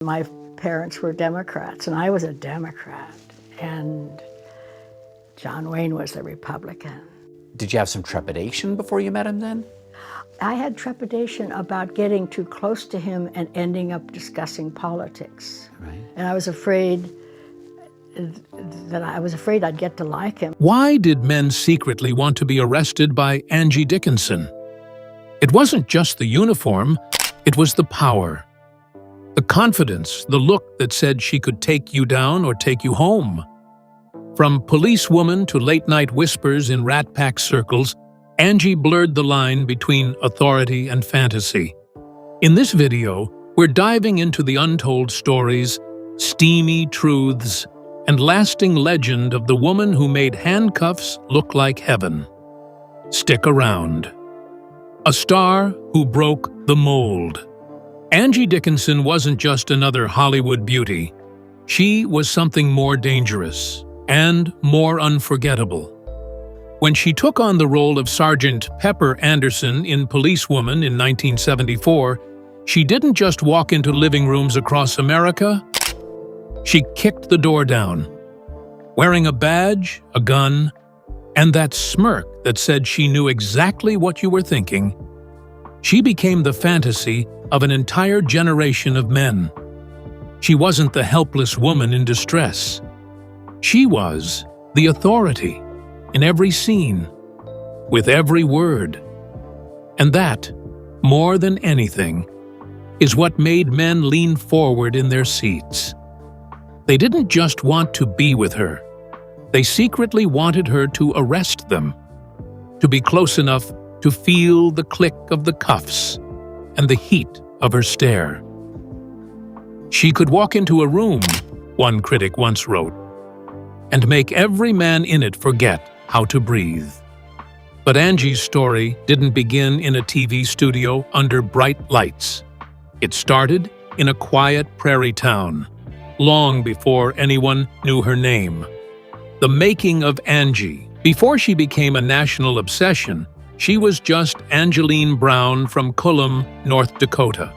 My parents were Democrats, and I was a Democrat, and John Wayne was a Republican. Did you have some trepidation before you met him then? I had trepidation about getting too close to him and ending up discussing politics. Right. And I was afraid I'd get to like him. Why did men secretly want to be arrested by Angie Dickinson? It wasn't just the uniform, it was the power. The confidence, the look that said she could take you down or take you home. From policewoman to late-night whispers in Rat Pack circles, Angie blurred the line between authority and fantasy. In this video, we're diving into the untold stories, steamy truths, and lasting legend of the woman who made handcuffs look like heaven. Stick around. A star who broke the mold. Angie Dickinson wasn't just another Hollywood beauty. She was something more dangerous and more unforgettable. When she took on the role of Sergeant Pepper Anderson in Policewoman in 1974, she didn't just walk into living rooms across America. She kicked the door down, wearing a badge, a gun, and that smirk that said she knew exactly what you were thinking. She became the fantasy of an entire generation of men. She wasn't the helpless woman in distress. She was the authority in every scene, with every word. And that, more than anything, is what made men lean forward in their seats. They didn't just want to be with her. They secretly wanted her to arrest them, to be close enough to feel the click of the cuffs and the heat of her stare. She could walk into a room, one critic once wrote, and make every man in it forget how to breathe. But Angie's story didn't begin in a TV studio under bright lights. It started in a quiet prairie town, long before anyone knew her name. The making of Angie. Before she became a national obsession, she was just Angeline Brown from Cullum, North Dakota.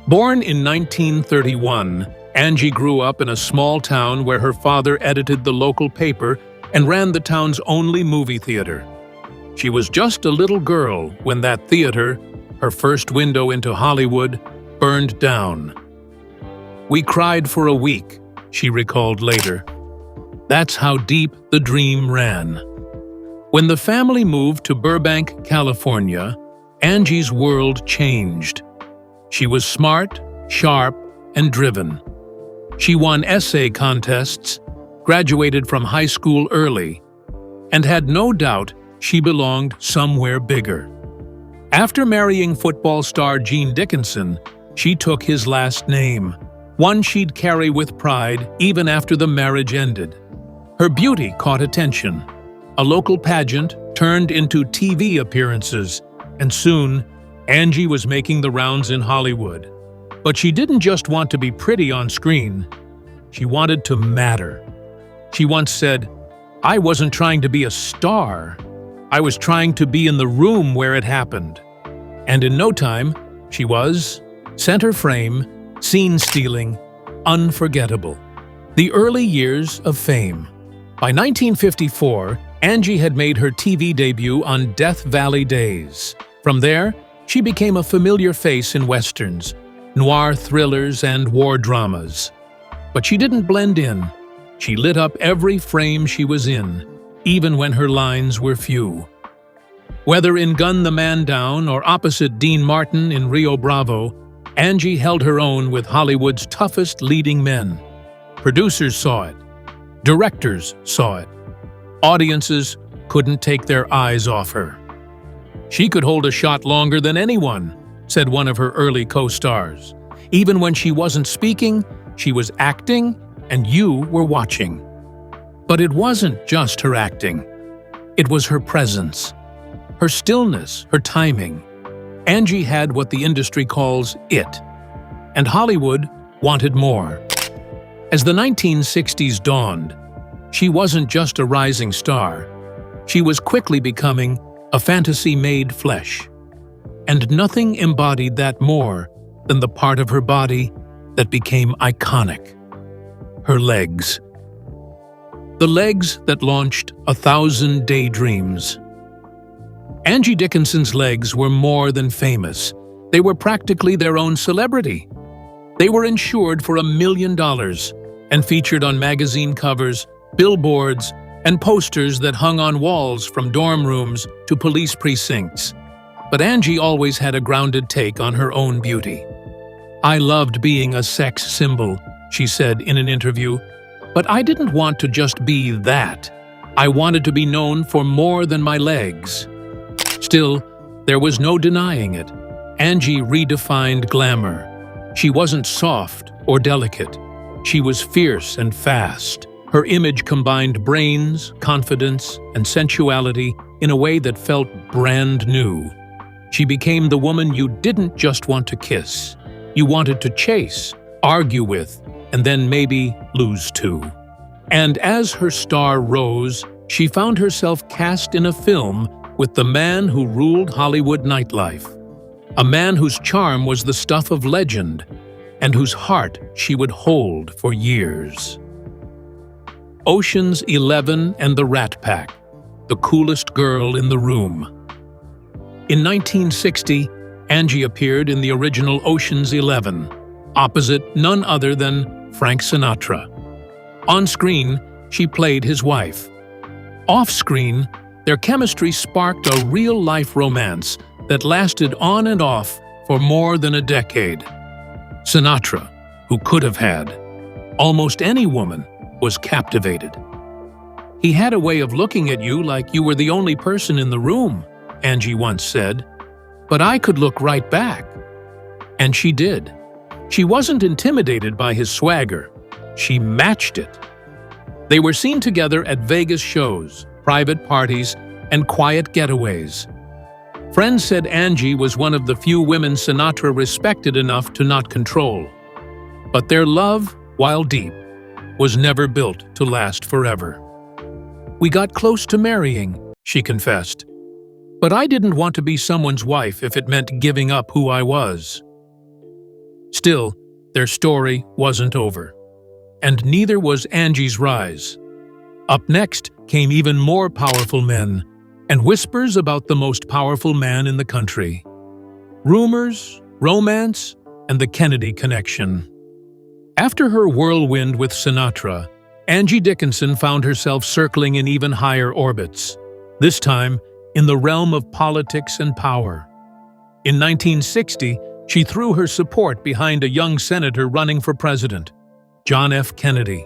Born in 1931, Angie grew up in a small town where her father edited the local paper and ran the town's only movie theater. She was just a little girl when that theater, her first window into Hollywood, burned down. "We cried for a week," she recalled later. That's how deep the dream ran. When the family moved to Burbank, California, Angie's world changed. She was smart, sharp, and driven. She won essay contests, graduated from high school early, and had no doubt she belonged somewhere bigger. After marrying football star Gene Dickinson, she took his last name, one she'd carry with pride even after the marriage ended. Her beauty caught attention. A local pageant turned into TV appearances, and soon, Angie was making the rounds in Hollywood. But she didn't just want to be pretty on screen. She wanted to matter. She once said, "I wasn't trying to be a star. I was trying to be in the room where it happened." And in no time, she was center frame, scene-stealing, unforgettable. The early years of fame. By 1954, Angie had made her TV debut on Death Valley Days. From there, she became a familiar face in westerns, noir thrillers, and war dramas. But she didn't blend in. She lit up every frame she was in, even when her lines were few. Whether in Gun the Man Down or opposite Dean Martin in Rio Bravo, Angie held her own with Hollywood's toughest leading men. Producers saw it. Directors saw it. Audiences couldn't take their eyes off her. "She could hold a shot longer than anyone," said one of her early co-stars. "Even when she wasn't speaking, she was acting, and you were watching." But it wasn't just her acting. It was her presence, her stillness, her timing. Angie had what the industry calls it, and Hollywood wanted more. As the 1960s dawned, she wasn't just a rising star. She was quickly becoming a fantasy made flesh. And nothing embodied that more than the part of her body that became iconic. Her legs. The legs that launched 1,000 daydreams. Angie Dickinson's legs were more than famous. They were practically their own celebrity. They were insured for $1 million and featured on magazine covers, billboards, and posters that hung on walls from dorm rooms to police precincts. But Angie always had a grounded take on her own beauty. "I loved being a sex symbol," she said in an interview, "but I didn't want to just be that. I wanted to be known for more than my legs." Still, there was no denying it. Angie redefined glamour. She wasn't soft or delicate. She was fierce and fast. Her image combined brains, confidence, and sensuality in a way that felt brand new. She became the woman you didn't just want to kiss. You wanted to chase, argue with, and then maybe lose to. And as her star rose, she found herself cast in a film with the man who ruled Hollywood nightlife. A man whose charm was the stuff of legend, and whose heart she would hold for years. Ocean's 11 and the Rat Pack, the coolest girl in the room. In 1960, Angie appeared in the original Ocean's 11, opposite none other than Frank Sinatra. On screen, she played his wife. Off-screen, their chemistry sparked a real-life romance that lasted on and off for more than a decade. Sinatra, who could have had. Almost any woman was captivated. "He had a way of looking at you like you were the only person in the room," Angie once said. "But I could look right back." And she did. She wasn't intimidated by his swagger. She matched it. They were seen together at Vegas shows, private parties, and quiet getaways. Friends said Angie was one of the few women Sinatra respected enough to not control. But their love, while deep, was never built to last forever. "We got close to marrying," she confessed. "But I didn't want to be someone's wife if it meant giving up who I was." Still, their story wasn't over. And neither was Angie's rise. Up next came even more powerful men, and whispers about the most powerful man in the country. Rumors, romance, and the Kennedy connection. After her whirlwind with Sinatra, Angie Dickinson found herself circling in even higher orbits, this time in the realm of politics and power. In 1960, she threw her support behind a young senator running for president, John F. Kennedy.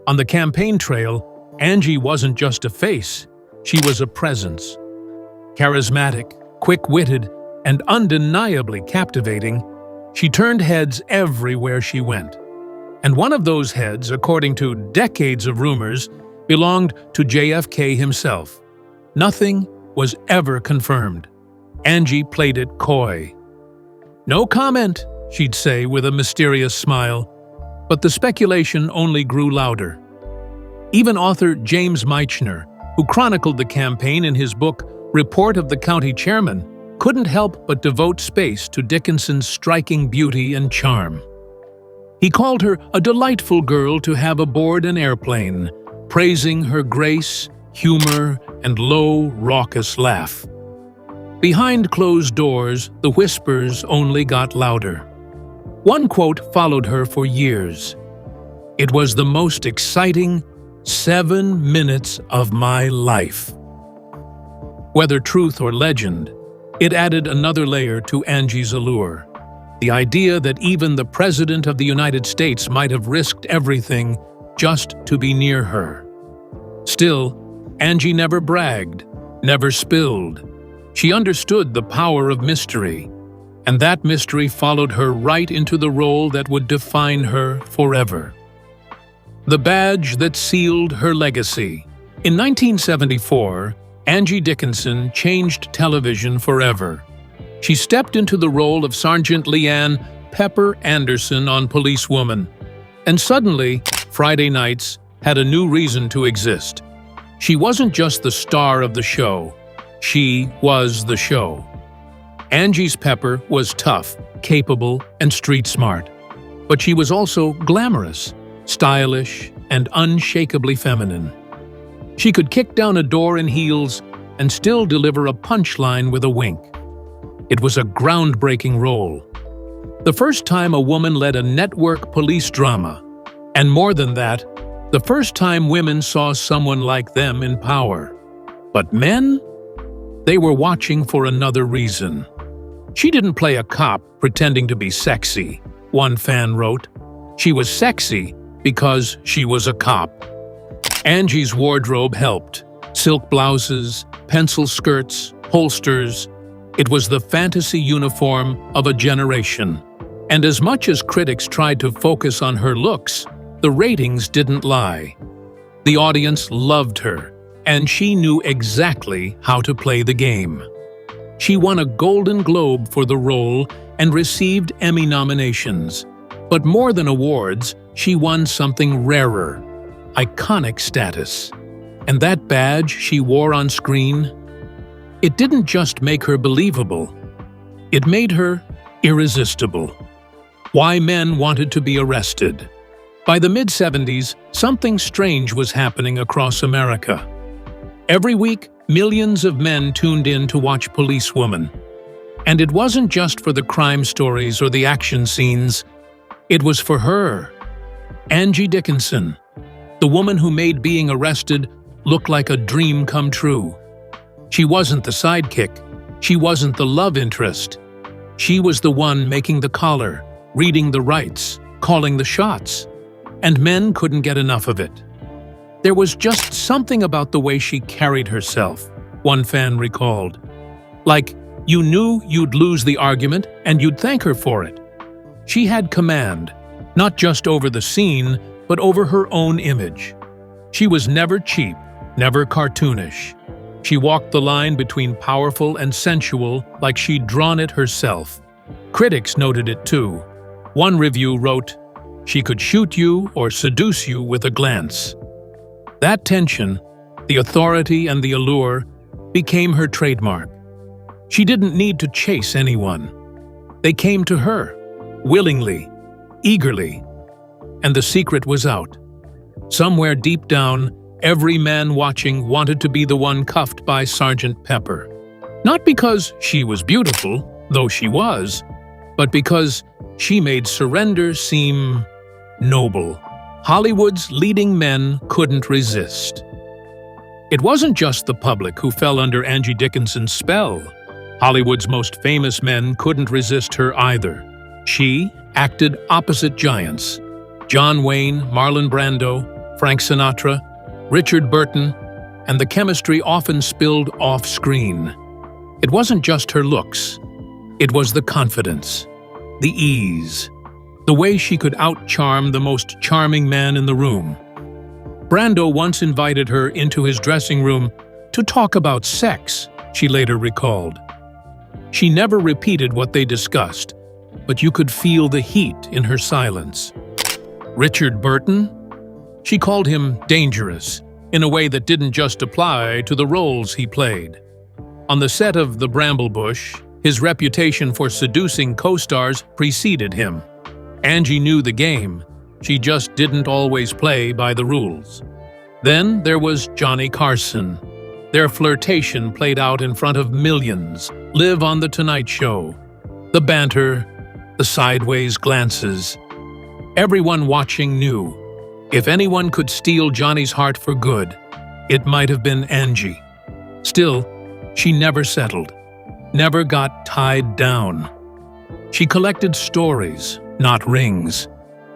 On the campaign trail, Angie wasn't just a face, she was a presence. Charismatic, quick-witted, and undeniably captivating, she turned heads everywhere she went. And one of those heads, according to decades of rumors, belonged to JFK himself. Nothing was ever confirmed. Angie played it coy. "No comment," she'd say with a mysterious smile, but the speculation only grew louder. Even author James Michener, who chronicled the campaign in his book Report of the County Chairman, couldn't help but devote space to Dickinson's striking beauty and charm. He called her a delightful girl to have aboard an airplane, praising her grace, humor, and low, raucous laugh. Behind closed doors, the whispers only got louder. One quote followed her for years. "It was the most exciting 7 minutes of my life." Whether truth or legend, it added another layer to Angie's allure. The idea that even the President of the United States might have risked everything just to be near her. Still, Angie never bragged, never spilled. She understood the power of mystery, and that mystery followed her right into the role that would define her forever. The badge that sealed her legacy. In 1974, Angie Dickinson changed television forever. She stepped into the role of Sergeant Leanne Pepper Anderson on Policewoman, and suddenly, Friday nights had a new reason to exist. She wasn't just the star of the show, she was the show. Angie's Pepper was tough, capable, and street smart. But she was also glamorous, stylish, and unshakably feminine. She could kick down a door in heels and still deliver a punchline with a wink. It was a groundbreaking role. The first time a woman led a network police drama, and more than that, the first time women saw someone like them in power. But men? They were watching for another reason. She didn't play a cop pretending to be sexy, one fan wrote. She was sexy because she was a cop. Angie's wardrobe helped. Silk blouses, pencil skirts, holsters. It was the fantasy uniform of a generation. And as much as critics tried to focus on her looks, the ratings didn't lie. The audience loved her, and she knew exactly how to play the game. She won a Golden Globe for the role and received Emmy nominations. But more than awards, she won something rarer: iconic status. And that badge she wore on screen, it didn't just make her believable, it made her irresistible. Why men wanted to be arrested. By the mid-70s, something strange was happening across America. Every week, millions of men tuned in to watch Policewoman. And it wasn't just for the crime stories or the action scenes. It was for her, Angie Dickinson, the woman who made being arrested look like a dream come true. She wasn't the sidekick. She wasn't the love interest. She was the one making the collar, reading the rights, calling the shots. And men couldn't get enough of it. There was just something about the way she carried herself, one fan recalled. Like, you knew you'd lose the argument and you'd thank her for it. She had command, not just over the scene, but over her own image. She was never cheap, never cartoonish. She walked the line between powerful and sensual like she'd drawn it herself. Critics noted it too. One review wrote, "She could shoot you or seduce you with a glance." That tension, the authority and the allure, became her trademark. She didn't need to chase anyone. They came to her, willingly, eagerly. And the secret was out. Somewhere deep down, every man watching wanted to be the one cuffed by Sergeant Pepper. Not because she was beautiful, though she was, but because she made surrender seem noble. Hollywood's leading men couldn't resist. It wasn't just the public who fell under Angie Dickinson's spell. Hollywood's most famous men couldn't resist her either. She acted opposite giants: John Wayne, Marlon Brando, Frank Sinatra, Richard Burton, and the chemistry often spilled off-screen. It wasn't just her looks. It was the confidence, the ease, the way she could out-charm the most charming man in the room. Brando once invited her into his dressing room to talk about sex, she later recalled. She never repeated what they discussed, but you could feel the heat in her silence. Richard Burton? She called him dangerous, in a way that didn't just apply to the roles he played. On the set of The Bramble Bush, his reputation for seducing co-stars preceded him. Angie knew the game. She just didn't always play by the rules. Then there was Johnny Carson. Their flirtation played out in front of millions, live on The Tonight Show. The banter, the sideways glances. Everyone watching knew, if anyone could steal Johnny's heart for good, it might have been Angie. Still, she never settled, never got tied down. She collected stories, not rings.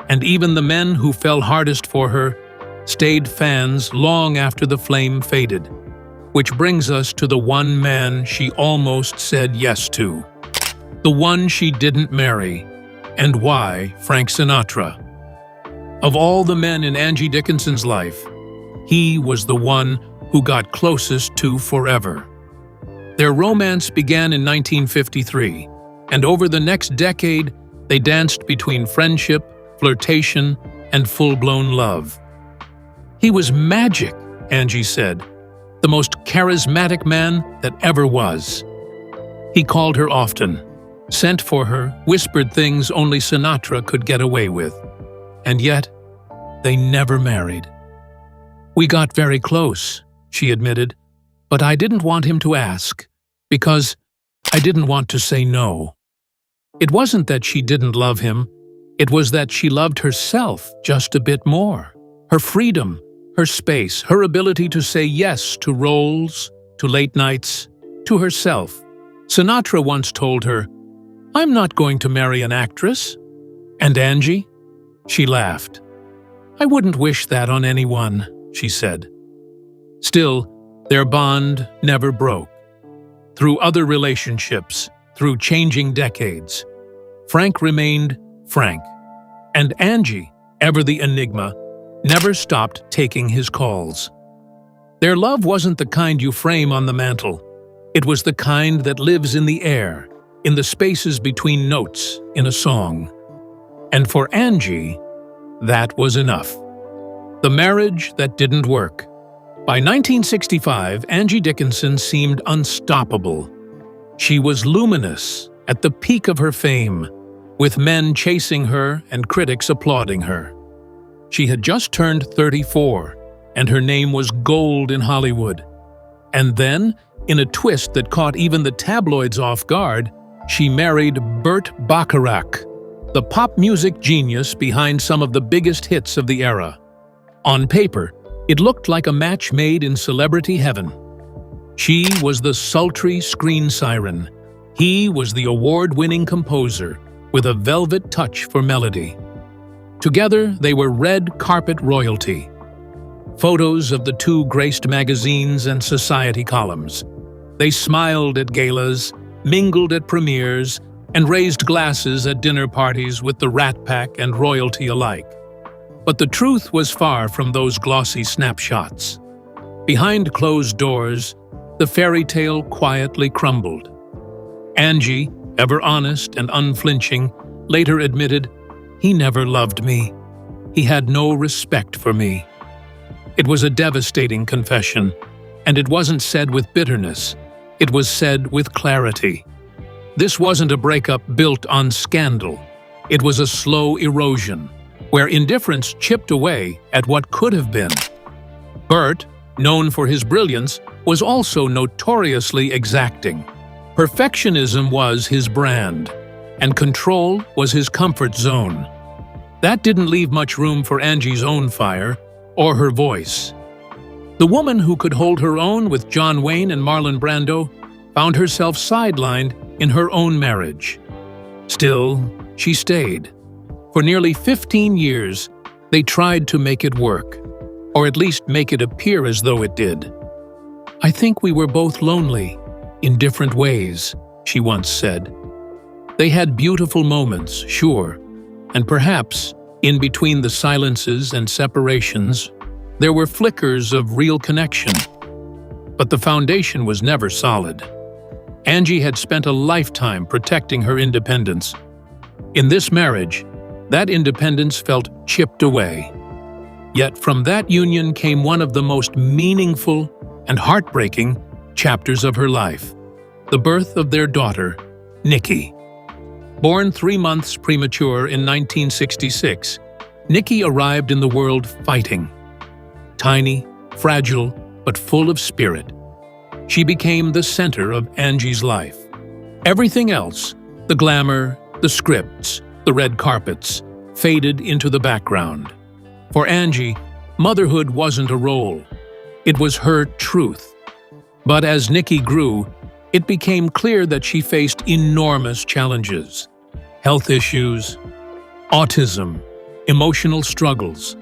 And even the men who fell hardest for her stayed fans long after the flame faded. Which brings us to the one man she almost said yes to. The one she didn't marry. And why Frank Sinatra. Of all the men in Angie Dickinson's life, he was the one who got closest to forever. Their romance began in 1953, and over the next decade, they danced between friendship, flirtation, and full-blown love. He was magic, Angie said, the most charismatic man that ever was. He called her often, sent for her, whispered things only Sinatra could get away with. And yet, they never married. "We got very close," she admitted, "but I didn't want him to ask, because I didn't want to say no." It wasn't that she didn't love him, it was that she loved herself just a bit more. Her freedom, her space, her ability to say yes to roles, to late nights, to herself. Sinatra once told her, "I'm not going to marry an actress." And Angie? She laughed. "I wouldn't wish that on anyone," she said. Still, their bond never broke. Through other relationships, through changing decades, Frank remained Frank. And Angie, ever the enigma, never stopped taking his calls. Their love wasn't the kind you frame on the mantle. It was the kind that lives in the air, in the spaces between notes in a song. And for Angie, that was enough. The marriage that didn't work. By 1965, Angie Dickinson seemed unstoppable. She was luminous, at the peak of her fame, with men chasing her and critics applauding her. She had just turned 34, and her name was gold in Hollywood. And then, in a twist that caught even the tabloids off guard, she married Burt Bacharach, the pop music genius behind some of the biggest hits of the era. On paper, it looked like a match made in celebrity heaven. She was the sultry screen siren. He was the award-winning composer with a velvet touch for melody. Together, they were red carpet royalty. Photos of the two graced magazines and society columns. They smiled at galas, mingled at premieres, and raised glasses at dinner parties with the Rat Pack and royalty alike. But the truth was far from those glossy snapshots. Behind closed doors, the fairy tale quietly crumbled. Angie, ever honest and unflinching, later admitted, "He never loved me. He had no respect for me." It was a devastating confession, and it wasn't said with bitterness. It was said with clarity. This wasn't a breakup built on scandal. It was a slow erosion, where indifference chipped away at what could have been. Burt, known for his brilliance, was also notoriously exacting. Perfectionism was his brand, and control was his comfort zone. That didn't leave much room for Angie's own fire, or her voice. The woman who could hold her own with John Wayne and Marlon Brando found herself sidelined in her own marriage. Still, she stayed. For nearly 15 years, they tried to make it work, or at least make it appear as though it did. "I think we were both lonely, in different ways," she once said. They had beautiful moments, sure, and perhaps, in between the silences and separations, there were flickers of real connection. But the foundation was never solid. Angie had spent a lifetime protecting her independence. In this marriage, that independence felt chipped away. Yet from that union came one of the most meaningful and heartbreaking chapters of her life, the birth of their daughter, Nikki. Born 3 months premature in 1966, Nikki arrived in the world fighting. Tiny, fragile, but full of spirit. She became the center of Angie's life. Everything else, the glamour, the scripts, the red carpets, faded into the background. For Angie, motherhood wasn't a role. It was her truth. But as Nikki grew, it became clear that she faced enormous challenges. Health issues, autism, emotional struggles.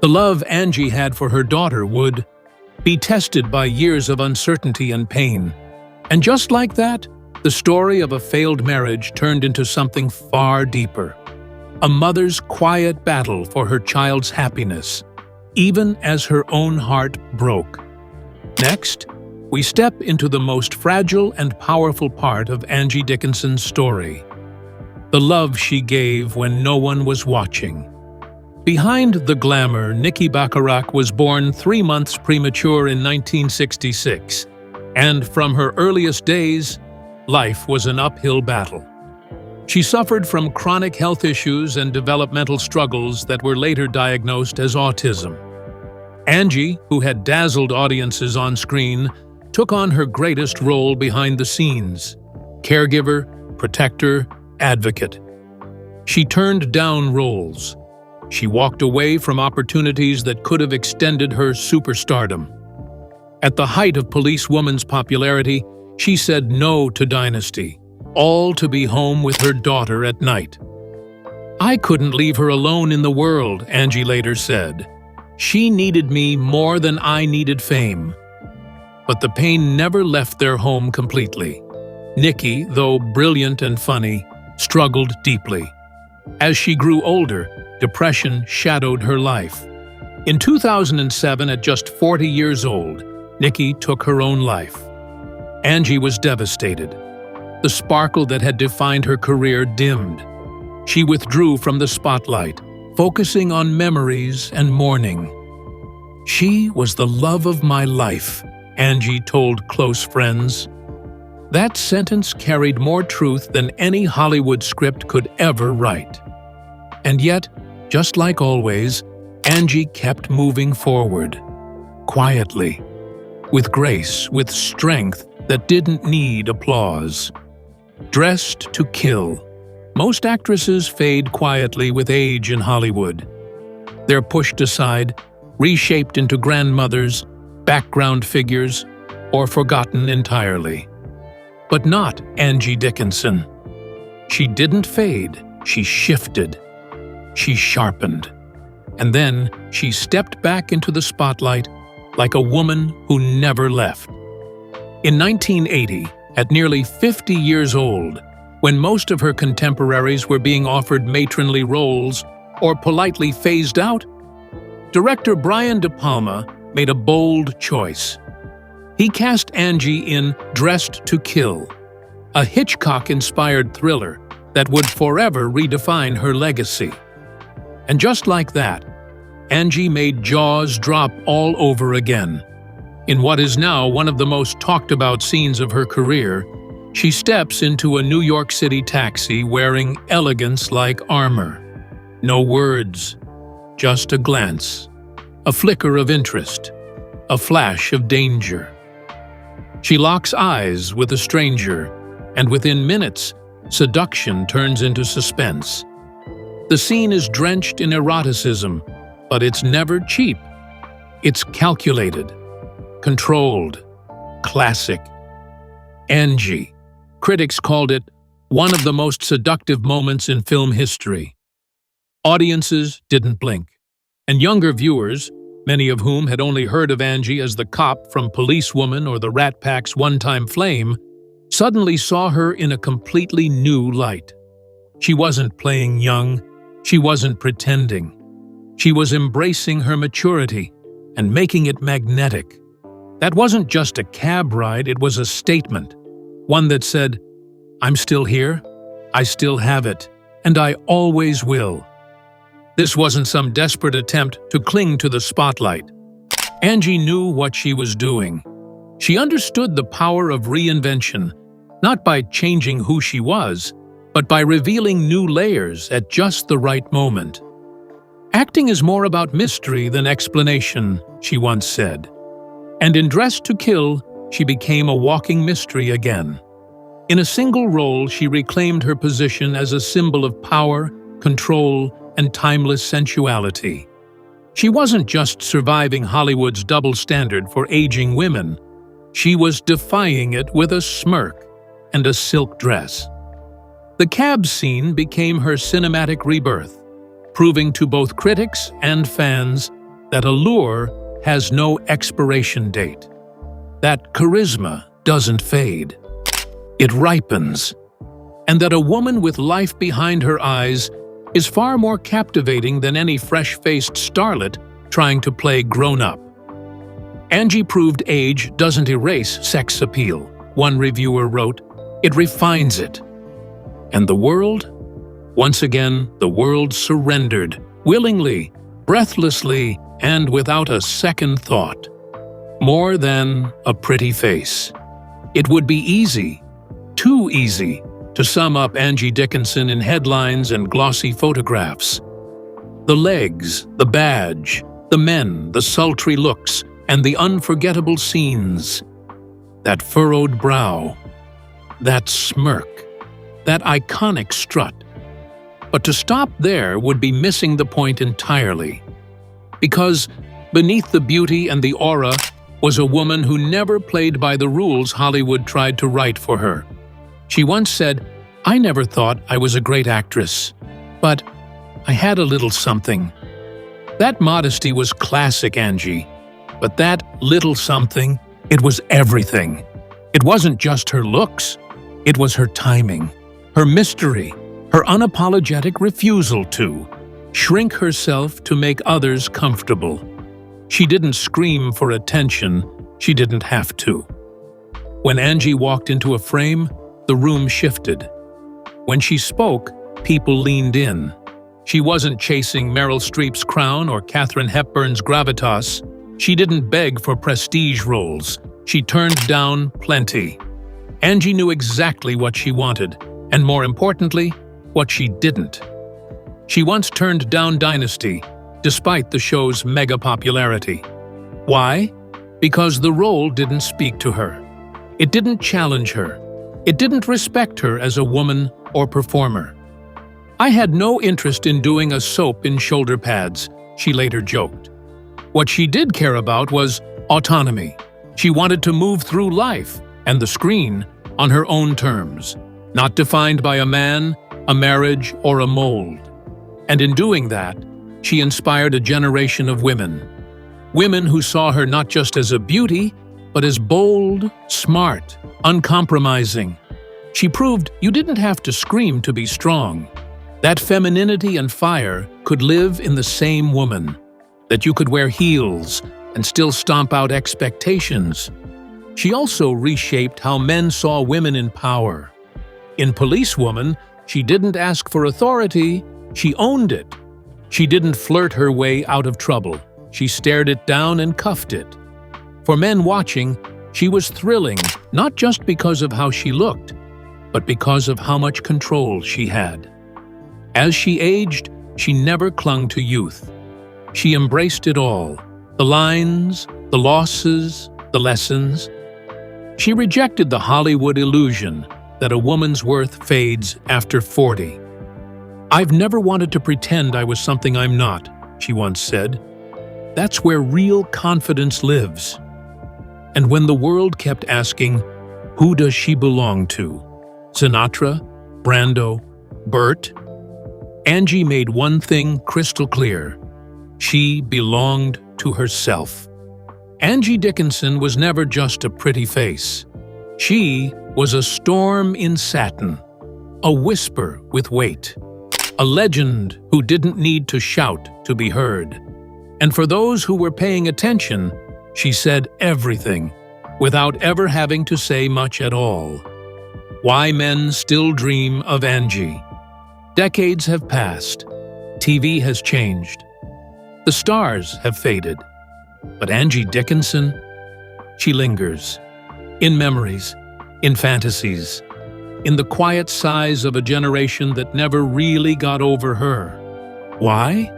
The love Angie had for her daughter would be tested by years of uncertainty and pain. And just like that, the story of a failed marriage turned into something far deeper. A mother's quiet battle for her child's happiness, even as her own heart broke. Next, we step into the most fragile and powerful part of Angie Dickinson's story. The love she gave when no one was watching. Behind the glamour, Nikki Bacharach was born 3 months premature in 1966, and from her earliest days, life was an uphill battle. She suffered from chronic health issues and developmental struggles that were later diagnosed as autism. Angie, who had dazzled audiences on screen, took on her greatest role behind the scenes: caregiver, protector, advocate. She turned down roles. She walked away from opportunities that could have extended her superstardom. At the height of policewoman's popularity, she said no to Dynasty, all to be home with her daughter at night. "I couldn't leave her alone in the world," Angie later said. "She needed me more than I needed fame." But the pain never left their home completely. Nikki, though brilliant and funny, struggled deeply. As she grew older, depression shadowed her life. In 2007, at just 40 years old, Nikki took her own life. Angie was devastated. The sparkle that had defined her career dimmed. She withdrew from the spotlight, focusing on memories and mourning. "She was the love of my life," Angie told close friends. That sentence carried more truth than any Hollywood script could ever write. And yet, just like always, Angie kept moving forward, quietly, with grace, with strength that didn't need applause. Dressed to kill. Most actresses fade quietly with age in Hollywood. They're pushed aside, reshaped into grandmothers, background figures, or forgotten entirely. But not Angie Dickinson. She didn't fade, she shifted. She sharpened. And then she stepped back into the spotlight like a woman who never left. In 1980, at nearly 50 years old, when most of her contemporaries were being offered matronly roles or politely phased out, director Brian De Palma made a bold choice. He cast Angie in Dressed to Kill, a Hitchcock-inspired thriller that would forever redefine her legacy. And just like that, Angie made jaws drop all over again. In what is now one of the most talked-about scenes of her career, she steps into a New York City taxi wearing elegance like armor. No words, just a glance, a flicker of interest, a flash of danger. She locks eyes with a stranger, and within minutes, seduction turns into suspense. The scene is drenched in eroticism, but it's never cheap. It's calculated, controlled, classic. Angie. Critics called it one of the most seductive moments in film history. Audiences didn't blink, and younger viewers, many of whom had only heard of Angie as the cop from Policewoman or the Rat Pack's One-Time Flame, suddenly saw her in a completely new light. She wasn't playing young, she wasn't pretending. She was embracing her maturity and making it magnetic. That wasn't just a cab ride, it was a statement. One that said, "I'm still here, I still have it, and I always will." This wasn't some desperate attempt to cling to the spotlight. Angie knew what she was doing. She understood the power of reinvention, not by changing who she was, but by revealing new layers at just the right moment. "Acting is more about mystery than explanation," she once said. And in Dressed to Kill, she became a walking mystery again. In a single role, she reclaimed her position as a symbol of power, control, and timeless sensuality. She wasn't just surviving Hollywood's double standard for aging women. She was defying it with a smirk and a silk dress. The cab scene became her cinematic rebirth, proving to both critics and fans that allure has no expiration date. That charisma doesn't fade. It ripens. And that a woman with life behind her eyes is far more captivating than any fresh-faced starlet trying to play grown-up. Angie proved age doesn't erase sex appeal, one reviewer wrote. It refines it. And the world? Once again, the world surrendered, willingly, breathlessly, and without a second thought. More than a pretty face. It would be easy, too easy, to sum up Angie Dickinson in headlines and glossy photographs. The legs, the badge, the men, the sultry looks, and the unforgettable scenes. That furrowed brow, that smirk, that iconic strut. But to stop there would be missing the point entirely. Because beneath the beauty and the aura was a woman who never played by the rules Hollywood tried to write for her. She once said, "I never thought I was a great actress, but I had a little something." That modesty was classic Angie, but that little something, it was everything. It wasn't just her looks, it was her timing, her mystery, her unapologetic refusal to shrink herself to make others comfortable. She didn't scream for attention, she didn't have to. When Angie walked into a frame, the room shifted. When she spoke, people leaned in. She wasn't chasing Meryl Streep's crown or Katharine Hepburn's gravitas. She didn't beg for prestige roles. She turned down plenty. Angie knew exactly what she wanted, and more importantly, what she didn't. She once turned down Dynasty, despite the show's mega popularity. Why? Because the role didn't speak to her. It didn't challenge her. It didn't respect her as a woman or performer. "I had no interest in doing a soap in shoulder pads," she later joked. What she did care about was autonomy. She wanted to move through life and the screen on her own terms, not defined by a man, a marriage, or a mold. And in doing that, she inspired a generation of women. Women who saw her not just as a beauty, but as bold, smart, uncompromising. She proved you didn't have to scream to be strong. That femininity and fire could live in the same woman. That you could wear heels and still stomp out expectations. She also reshaped how men saw women in power. In Policewoman, she didn't ask for authority, she owned it. She didn't flirt her way out of trouble. She stared it down and cuffed it. For men watching, she was thrilling, not just because of how she looked, but because of how much control she had. As she aged, she never clung to youth. She embraced it all, the lines, the losses, the lessons. She rejected the Hollywood illusion that a woman's worth fades after 40. "I've never wanted to pretend I was something I'm not," she once said. That's where real confidence lives. And when the world kept asking, who does she belong to? Sinatra? Brando? Burt? Angie made one thing crystal clear. She belonged to herself. Angie Dickinson was never just a pretty face. She was a storm in satin, a whisper with weight, a legend who didn't need to shout to be heard. And for those who were paying attention, she said everything, without ever having to say much at all. Why men still dream of Angie. Decades have passed. TV has changed. The stars have faded. But Angie Dickinson, she lingers. In memories, in fantasies, in the quiet sighs of a generation that never really got over her. Why?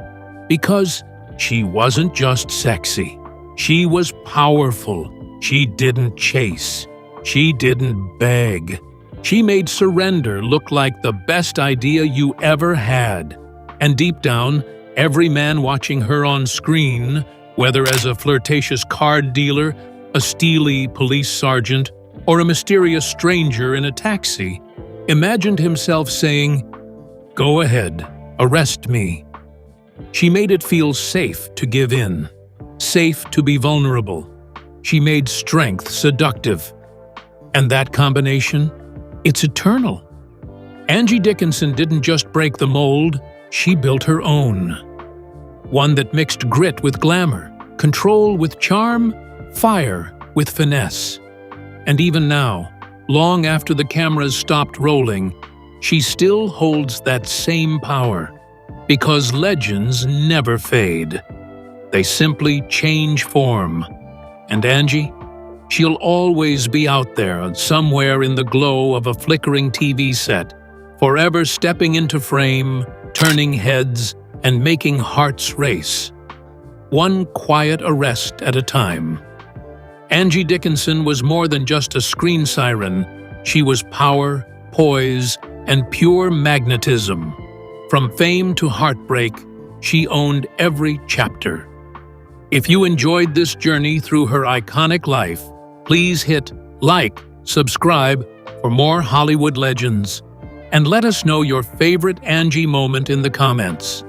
Because she wasn't just sexy. She was powerful. She didn't chase. She didn't beg. She made surrender look like the best idea you ever had. And deep down, every man watching her on screen, whether as a flirtatious card dealer, a steely police sergeant, or a mysterious stranger in a taxi, imagined himself saying, "Go ahead, arrest me." She made it feel safe to give in, safe to be vulnerable. She made strength seductive. And that combination, it's eternal. Angie Dickinson didn't just break the mold, she built her own. One that mixed grit with glamour, control with charm, fire with finesse. And even now, long after the cameras stopped rolling, she still holds that same power. Because legends never fade. They simply change form. And Angie, She'll always be out there, somewhere in the glow of a flickering TV set, forever stepping into frame, turning heads, and making hearts race. One quiet arrest at a time. Angie Dickinson was more than just a screen siren. She was power, poise, and pure magnetism. From fame to heartbreak, she owned every chapter. If you enjoyed this journey through her iconic life, please hit like, subscribe for more Hollywood legends, and let us know your favorite Angie moment in the comments.